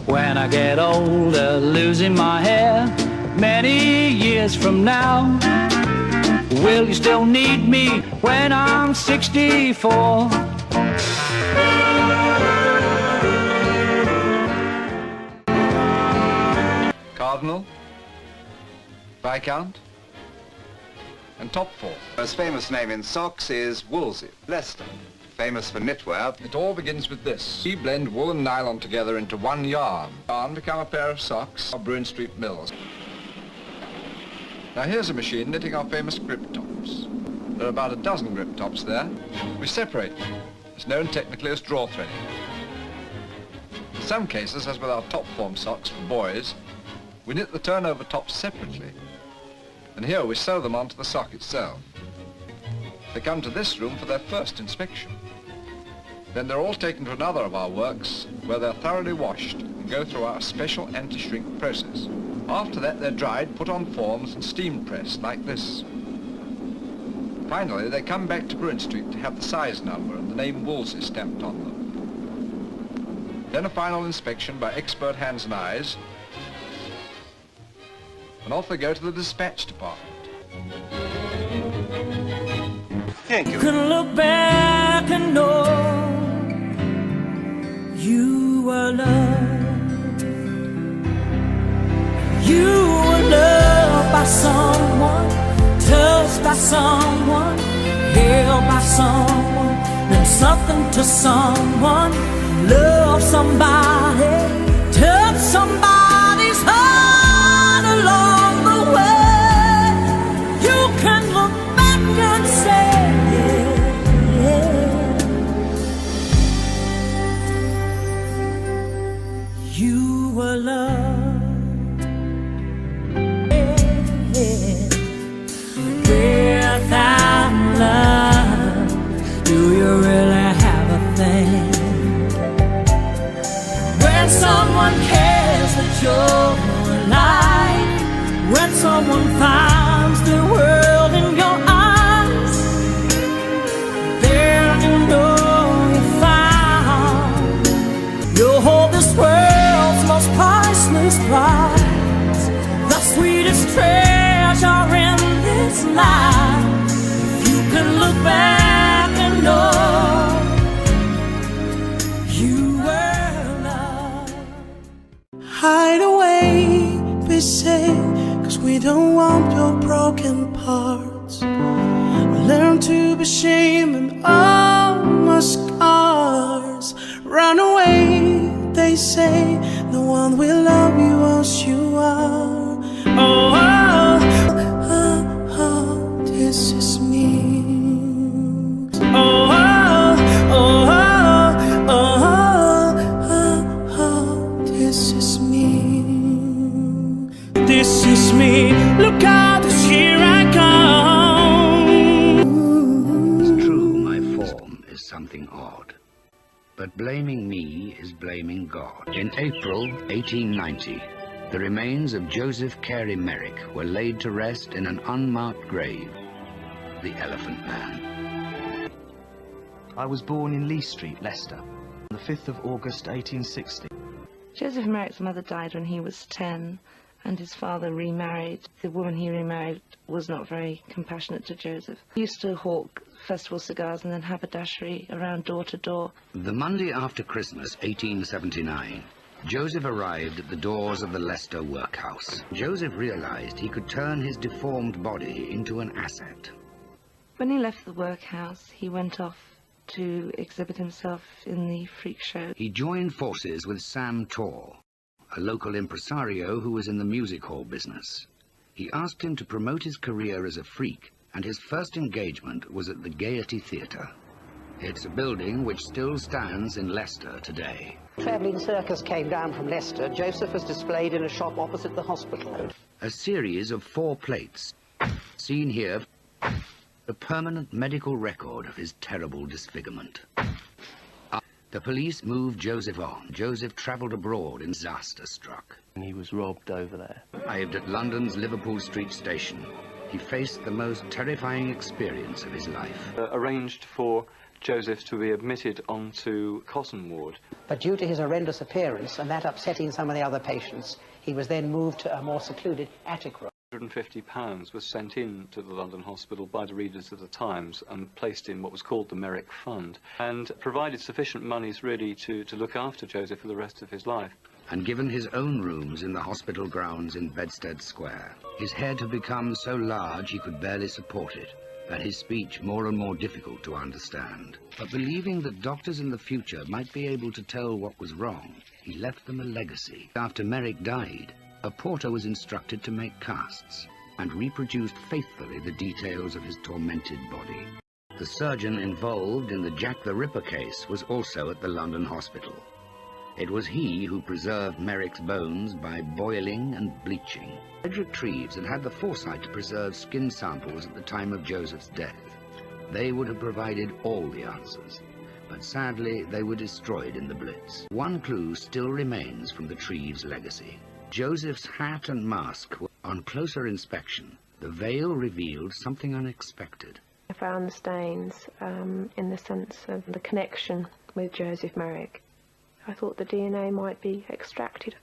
When I get older, losing my hair, many years from now, will you still need me when I'm 64? Cardinal, Viscount, and top four. Most famous name in socks is Wolsey. Leicester, famous for knitwear. It all begins with this. We blend wool and nylon together into one yarn. Yarn become a pair of socks or Bruin Street mills. Now here's a machine knitting our famous grip tops. There are about a dozen grip tops there. We separate them. It's known technically as draw threading. In some cases, as with our top form socks for boys, we knit the turnover tops separately. And here we sew them onto the sock itself. They come to this room for their first inspection. Then they're all taken to another of our works where they're thoroughly washed and go through our special anti-shrink process. After that, they're dried, put on forms and steam pressed like this. Finally, they come back to Bruin Street to have the size number and the name Wolsey stamped on them. Then a final inspection by expert hands and eyes, and off they go to the dispatch department. Thank you. You can look back and know you were loved. You were loved by someone, touched by someone, held by someone, meant something to someone, loved somebody, touched somebody's heart along the way. You can look back and say, you were loved. Without love, do you really have a thing? When someone cares that you're alive, when someone finds the world in your eyes, then you know you found, you'll hold this world's most priceless prize, the sweetest treasure in this life. You can look back and know you were loved. Hide away, be safe, 'cause we don't want your broken parts. Learn to be ashamed and all my scars. Run away, they say, no one will love you as you are. Oh, this is me. Oh, this is me. This is me. Look out, here I come. It's true, my form is something odd, but blaming me is blaming God. In April 1890, the remains of Joseph Carey Merrick were laid to rest in an unmarked grave, the Elephant Man. I was born in Lee Street, Leicester, on the 5th of August 1860. Joseph Merrick's mother died when he was 10, and his father remarried. The woman he remarried was not very compassionate to Joseph. He used to hawk festival cigars and then haberdashery around door to door. The Monday after Christmas, 1879, Joseph arrived at the doors of the Leicester workhouse. Joseph realized he could turn his deformed body into an asset. When he left the workhouse, he went off to exhibit himself in the freak show. He joined forces with Sam Torr, a local impresario who was in the music hall business. He asked him to promote his career as a freak, and his first engagement was at the Gaiety Theatre. It's a building which still stands in Leicester today. Travelling circus came down from Leicester. Joseph was displayed in a shop opposite the hospital. A series of 4 plates, seen here, a permanent medical record of his terrible disfigurement. The police moved Joseph on. Joseph travelled abroad in disaster struck. And he was robbed over there. Arrived at London's Liverpool Street station, he faced the most terrifying experience of his life. Arranged for Joseph to be admitted onto cotton ward. But due to his horrendous appearance and that upsetting some of the other patients, he was then moved to a more secluded attic room. £150 was sent in to the London hospital by the readers of the Times and placed in what was called the Merrick Fund, and provided sufficient monies really to look after Joseph for the rest of his life. And given his own rooms in the hospital grounds in Bedstead Square. His head had become so large he could barely support it, and his speech more and more difficult to understand. But believing that doctors in the future might be able to tell what was wrong, he left them a legacy. After Merrick died, a porter was instructed to make casts and reproduced faithfully the details of his tormented body. The surgeon involved in the Jack the Ripper case was also at the London hospital. It was he who preserved Merrick's bones by boiling and bleaching. Frederick Treves had had the foresight to preserve skin samples at the time of Joseph's death. They would have provided all the answers, but sadly they were destroyed in the Blitz. One clue still remains from the Treves legacy. Joseph's hat and mask were on closer inspection. The veil revealed something unexpected. I found the stains in the sense of the connection with Joseph Merrick. I thought the DNA might be extracted.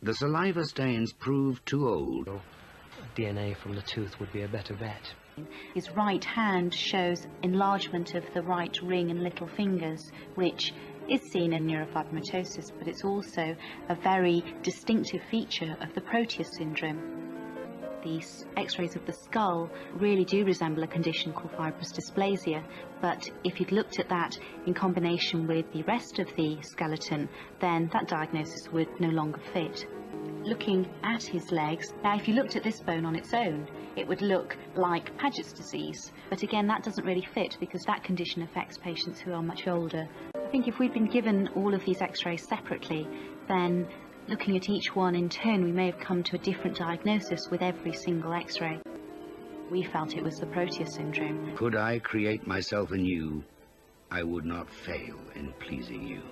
The saliva stains proved too old. DNA from the tooth would be a better bet. His right hand shows enlargement of the right ring and little fingers, which is seen in neurofibromatosis, but it's also a very distinctive feature of the Proteus syndrome. These x-rays of the skull really do resemble a condition called fibrous dysplasia, but if you'd looked at that in combination with the rest of the skeleton, then that diagnosis would no longer fit. Looking at his legs, now if you looked at this bone on its own, it would look like Paget's disease, but again that doesn't really fit because that condition affects patients who are much older. I think if we'd been given all of these x-rays separately, then looking at each one in turn, we may have come to a different diagnosis with every single x-ray. We felt it was the Proteus syndrome. Could I create myself anew, I would not fail in pleasing you.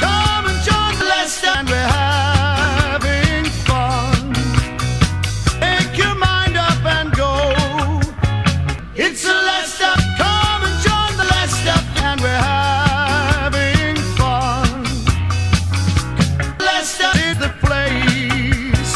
Come and join Leicester and we're having fun. Make your mind up and go. It's a Leicester. Come and join the Leicester and we're having fun. Leicester is the place.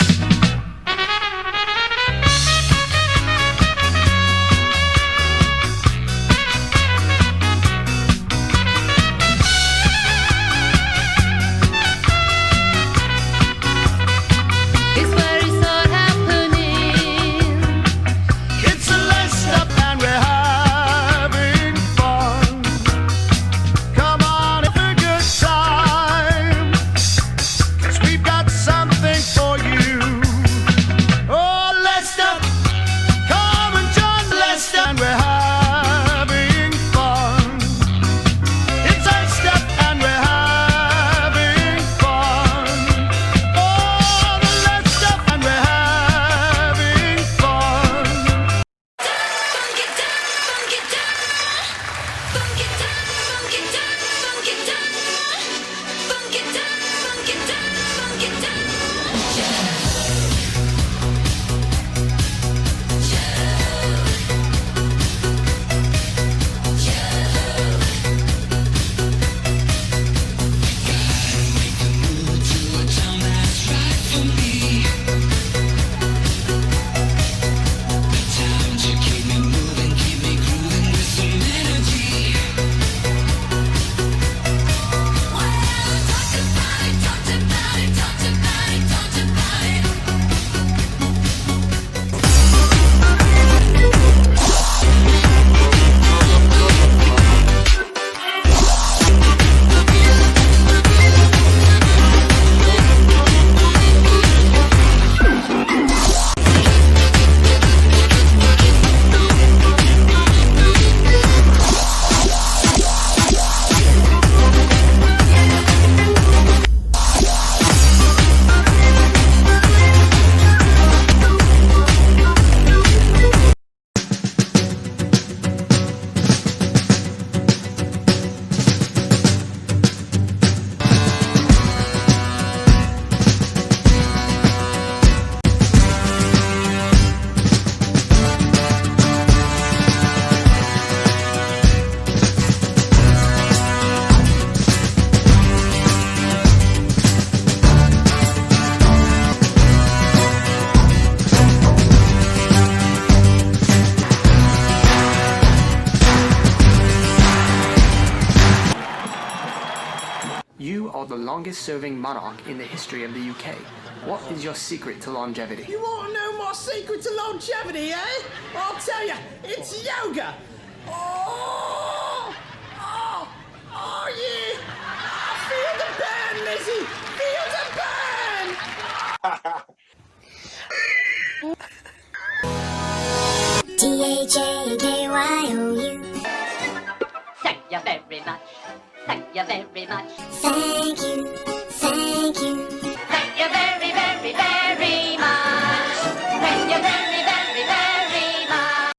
longest-serving monarch in the history of the UK. What is your secret to longevity? You want to know my secret to longevity, eh? I'll tell you, it's yoga. Oh, yeah. Feel the burn, Lizzie. Feel the burn. T-H-A-K-Y-O-U. Thank you very much. Thank you very much.